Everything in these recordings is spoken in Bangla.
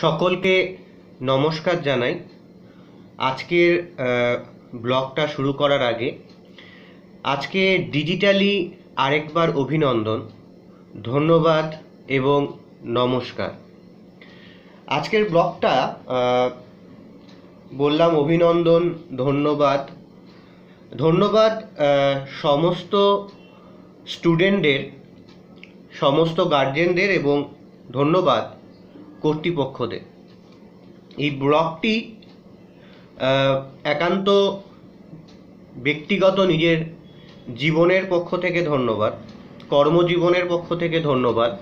সকলকে নমস্কার জানাই। আজকের ব্লগটা শুরু করার আগে আজকে ডিজিটালি আরেকবার অভিনন্দন, ধন্যবাদ এবং নমস্কার। আজকের ব্লগটা বললাম অভিনন্দন, ধন্যবাদ। ধন্যবাদ সমস্ত স্টুডেন্টদের, সমস্ত গার্জেনদের এবং ধন্যবাদ কর্তৃপক্ষদের। এই ব্লগটি একান্ত ব্যক্তিগত নিজের জীবনের পক্ষ থেকে ধন্যবাদ, কর্মজীবনের পক্ষ থেকে ধন্যবাদ।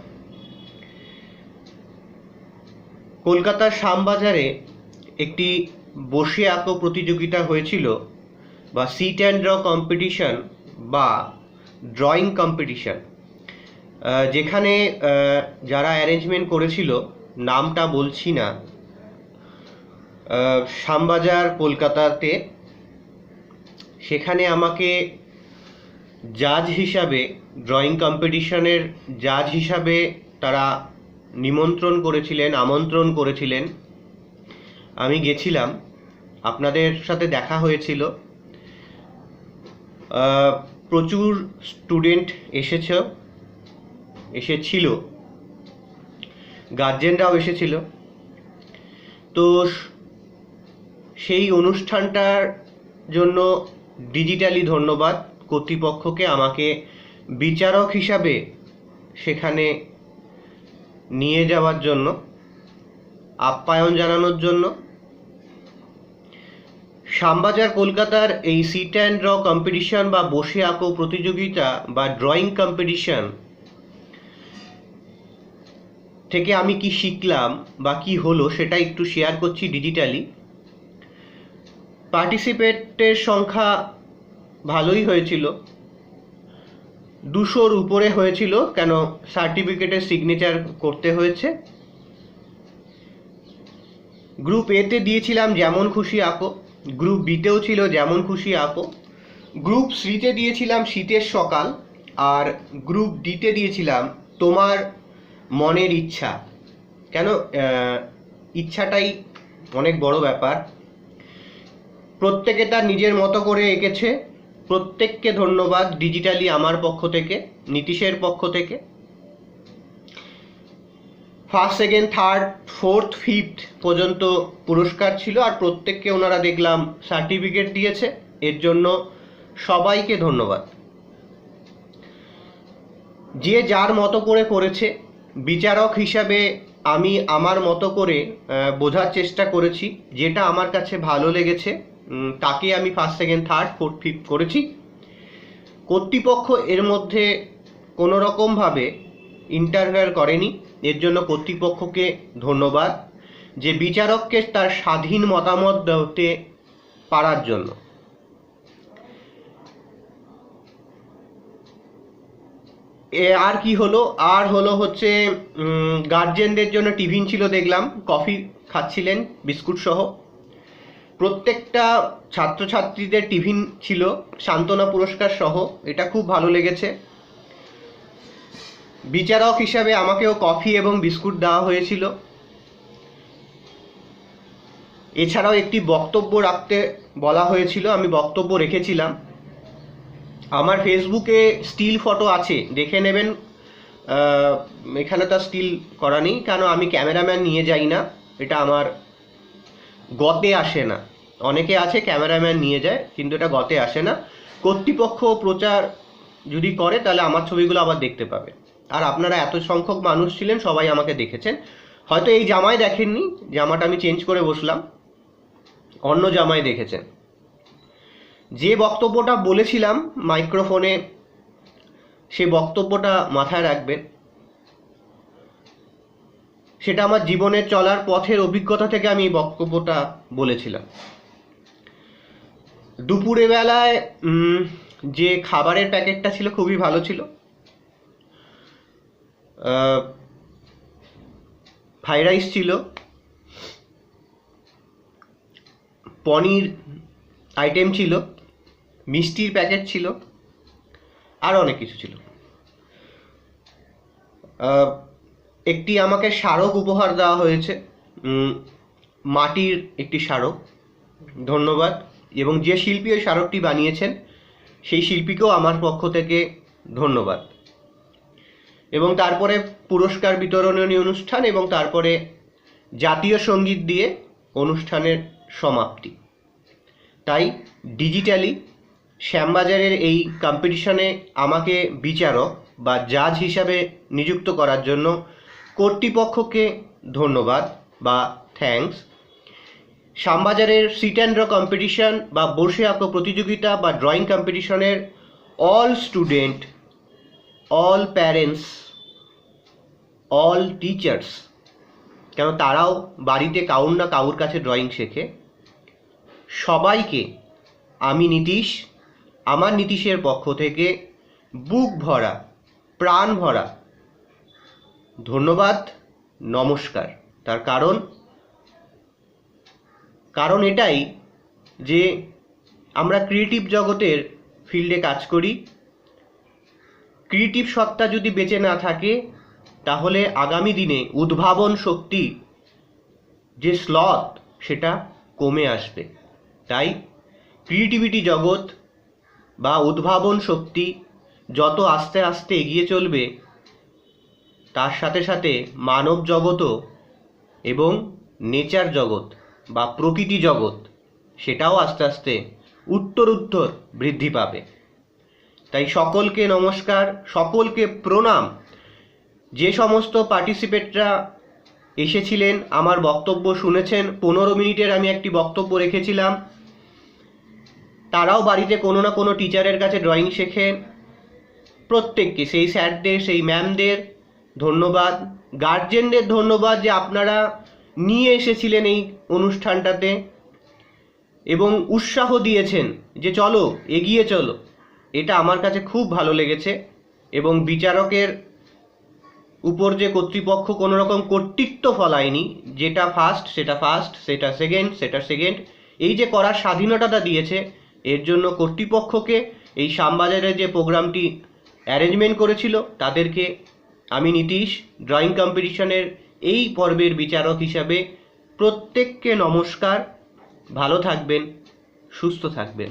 কলকাতার শ্যামবাজারে একটি বসে আঁকো প্রতিযোগিতা হয়েছিল, বা সিট অ্যান্ড ড্র কম্পিটিশন বা ড্রয়িং কম্পিটিশন, যেখানে যারা অ্যারেঞ্জমেন্ট করেছিল নামটা বলছি না, শ্যামবাজার কলকাতাতে। সেখানে আমাকে জাজ হিসাবে, ড্রয়িং কম্পিটিশনের জাজ হিসাবে তারা আমন্ত্রণ করেছিলেন। আমি গেছিলাম, আপনাদের সাথে দেখা হয়েছিল। প্রচুর স্টুডেন্ট এসেছিল, গার্জেনরাও এসেছিল। তো সেই অনুষ্ঠানটার জন্য ডিজিটালি ধন্যবাদ কর্তৃপক্ষকে, আমাকে বিচারক হিসাবে সেখানে নিয়ে যাওয়ার জন্য, আপ্যায়ন জানানোর জন্য। শ্যামবাজার কলকাতার এই সিট অ্যান্ড ড্র কম্পিটিশন বা বসে আঁকো প্রতিযোগিতা বা ড্রয়িং কম্পিটিশন থেকে আমি কি শিখলাম বা কি হলো সেটা একটু শেয়ার করছি ডিজিটালি। পার্টিসিপেটের সংখ্যা ভালোই হয়েছিল, 200-র উপরে হয়েছিল, কেন সার্টিফিকেটের সিগনেচার করতে হয়েছে। গ্রুপ এতে দিয়েছিলাম যেমন খুশি আঁকো, গ্রুপ বিতেও ছিল যেমন খুশি আঁকো, গ্রুপ সিতে দিয়েছিলাম শীতের সকাল, আর গ্রুপ ডিতে দিয়েছিলাম তোমার মনের ইচ্ছা। কেন ইচ্ছাটাই অনেক বড় ব্যাপার। প্রত্যেকে তার নিজের মতো করে এঁকেছে। প্রত্যেককে ধন্যবাদ ডিজিটালি আমার পক্ষ থেকে, নীতিশের পক্ষ থেকে। First, second, third, fourth, fifth পর্যন্ত পুরস্কার ছিল, আর প্রত্যেককে ওনারা দেখলাম সার্টিফিকেট দিয়েছে। এর জন্য সবাইকে ধন্যবাদ। যে যার মতো করে করেছে, বিচারক হিসাবে আমি আমার মতো করে বোঝার চেষ্টা করেছি, যেটা আমার কাছে ভালো লেগেছে তাকে আমি first, second, third, fourth, fifth করেছি। কর্তৃপক্ষ এর মধ্যে কোনো রকমভাবে ইন্টারফেয়ার করেনি, এর জন্য কর্তৃপক্ষকে ধন্যবাদ, যে বিচারককে তার স্বাধীন মতামত দিতে পারার জন্য। আর কি হলো, আর হচ্ছে গার্জেনদের জন্য টিফিন ছিল, দেখলাম কফি খাচ্ছিলেন বিস্কুট সহ। প্রত্যেকটা ছাত্রছাত্রীদের টিফিন ছিল সান্ত্বনা পুরস্কার সহ, এটা খুব ভালো লেগেছে। বিচারক হিসাবে আমাকেও কফি এবং বিস্কুট দেওয়া হয়েছিল। এছাড়াও একটি বক্তব্য রাখতে বলা হয়েছিল, আমি বক্তব্য রেখেছিলাম। আমার ফেসবুকে স্টিল ফটো আছে, দেখে নেবেন। এখানে তো স্টিল করা নেই, কেন আমি ক্যামেরাম্যান নিয়ে যাই না, এটা আমার গতে আসে না। অনেকে আছে ক্যামেরাম্যান নিয়ে যায়, কিন্তু এটা গতে আসে না। কর্তৃপক্ষ প্রচার যদি করে তাহলে আমার ছবিগুলো আবার দেখতে পাবে। আর আপনারা এত সংখ্যক মানুষ ছিলেন, সবাই আমাকে দেখেছেন। হয়তো এই জামায় দেখেননি, জামাটা আমি চেঞ্জ করে বসলাম, অন্য জামায় দেখেছেন। যে বক্তব্যটা বলেছিলাম মাইক্রোফোনে, সে বক্তব্যটা মাথায় রাখবেন। সেটা আমার জীবনের চলার পথের অভিজ্ঞতা থেকে আমি এই বক্তব্যটা বলেছিলাম। দুপুরে বেলায় যে খাবারের প্যাকেটটা ছিল খুবই ভালো ছিল। ফ্রাইড রাইস ছিল, পনির আইটেম ছিল, মিষ্টির প্যাকেট ছিল, আর অনেক কিছু ছিল। একটি আমাকে স্মারক উপহার দেওয়া হয়েছে, মাটির একটি স্মারক, ধন্যবাদ। এবং যে শিল্পী ওই স্মারকটি বানিয়েছেন সেই শিল্পীকেও আমার পক্ষ থেকে ধন্যবাদ। এবং তারপরে পুরস্কার বিতরণী অনুষ্ঠান এবং তারপরে জাতীয় সঙ্গীত দিয়ে অনুষ্ঠানের সমাপ্তি। তাই ডিজিটালি শ্যামবাজারের এই কম্পিটিশনে আমাকে বিচারক বা জাজ হিসাবে নিযুক্ত করার জন্য কর্তৃপক্ষকে ধন্যবাদ বা থ্যাঙ্কস। শ্যামবাজারের সিট অ্যান্ড ড্র কম্পিটিশন বা বসে আঁকো প্রতিযোগিতা বা ড্রয়িং কম্পিটিশনের all student, all parents, all teachers, কেন তারাও বাড়িতে কাউর না কাউর কাছে ড্রয়িং শেখে, সবাইকে আমি নীতিশ, আমার নীতিশের পক্ষ থেকে বুক ভরা, প্রাণ ভরা ধন্যবাদ, নমস্কার। তার কারণ এটাই যে আমরা ক্রিয়েটিভ জগতের ফিল্ডে কাজ করি। ক্রিয়েটিভ সত্তা যদি বেঁচে না থাকে তাহলে আগামী দিনে উদ্ভাবন শক্তি যে স্লথ সেটা কমে আসবে। তাই ক্রিয়েটিভিটি জগৎ বা উদ্ভাবন শক্তি যত আস্তে আস্তে এগিয়ে চলবে, তার সাথে সাথে মানব জগতও এবং নেচার জগৎ বা প্রকৃতি জগৎ সেটাও আস্তে আস্তে উত্তরোত্তর বৃদ্ধি পাবে। তাই সকলকে নমস্কার, সকলকে প্রণাম। যে সমস্ত পার্টিসিপেটরা এসেছিলেন, আমার বক্তব্য শুনেছেন, 15 মিনিটের আমি একটি বক্তব্য রেখেছিলাম, তারাও বাড়িতে কোনো না কোনো টিচারের কাছে ড্রয়িং শেখেন। প্রত্যেককে, সেই স্যারদের, সেই ম্যামদের ধন্যবাদ, গার্জেনদের ধন্যবাদ যে আপনারা নিয়ে এসেছিলেন এই অনুষ্ঠানটাতে এবং উৎসাহ দিয়েছেন যে চলো এগিয়ে চলো। এটা আমার কাছে খুব ভালো লেগেছে। এবং বিচারকের উপর যে কর্তৃপক্ষ কোনো রকম কর্তৃত্ব ফলায়নি, যেটা ফার্স্ট সেটা ফার্স্ট, সেটা সেকেন্ড সেটা সেকেন্ড, এই যে করার স্বাধীনতাটা দিয়েছে, এর জন্য কর্তৃপক্ষকে, এই শ্যামবাজারের যে প্রোগ্রামটি অ্যারেঞ্জমেন্ট করেছিল তাদেরকে আমি নীতিশ ড্রয়িং কম্পিটিশনের এই পর্বের বিচারক হিসাবে প্রত্যেককে নমস্কার। ভালো থাকবেন, সুস্থ থাকবেন।